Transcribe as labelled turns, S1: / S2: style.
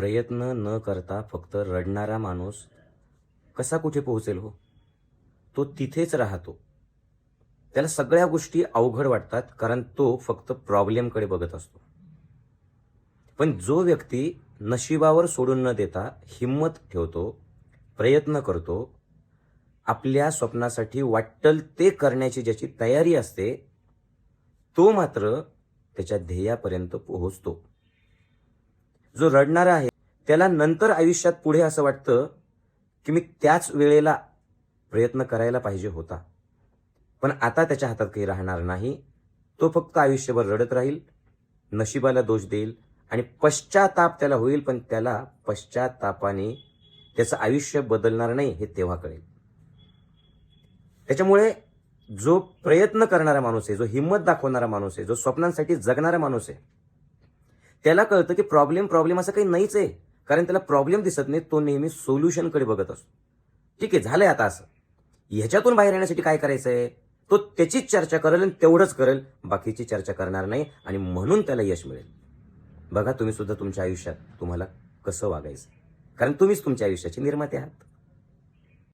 S1: प्रयत्न न करता फक्त रडणारा माणूस कसा कुठे पोहोचेल हो? तो तिथेच राहतो. त्याला सगळ्या गोष्टी अवघड वाटतात कारण तो फक्त प्रॉब्लेमकडे बघत असतो. पण जो व्यक्ती नशिबावर सोडून न देता हिम्मत ठेवतो, प्रयत्न करतो, आपल्या स्वप्नासाठी वाट्टेल ते करण्याची ज्याची तयारी असते, तो मात्र त्याच्या ध्येयापर्यंत पोहोचतो. जो रडणारा आहे त्याला नंतर आयुष्यात पुढे असं वाटतं, की मी त्याच वेळेला प्रयत्न करायला पाहिजे होता. पण आता त्याच्या हातात काही राहणार नाही. तो फक्त आयुष्यभर रडत राहील, नशिबाला दोष देईल आणि पश्चाताप त्याला होईल, पण त्याला पश्चातापाने त्याचं आयुष्य बदलणार नाही हे तेव्हा कळेल. त्याच्यामुळे जो प्रयत्न करणारा माणूस आहे, जो हिम्मत दाखवणारा माणूस आहे, जो स्वप्नांसाठी जगणारा माणूस आहे, त्याला कळतं की प्रॉब्लेम असं काही नाहीच आहे. कारण त्याला प्रॉब्लेम दिसत नाही, तो नेहमी सोल्युशनकडे बघत असतो. ठीक आहे, झालंय आता असं. ह्याच्यातून बाहेर येण्यासाठी काय करायचंय? तो त्याचीच चर्चा करेल आणि तेवढंच करेल, बाकीची चर्चा करणार नाही आणि म्हणून त्याला यश मिळेल. बघा तुम्ही सुद्धा तुमच्या आयुष्यात तुम्हाला कसं वागायचं, कारण तुम्हीच तुमच्या आयुष्याचे निर्माते आहात.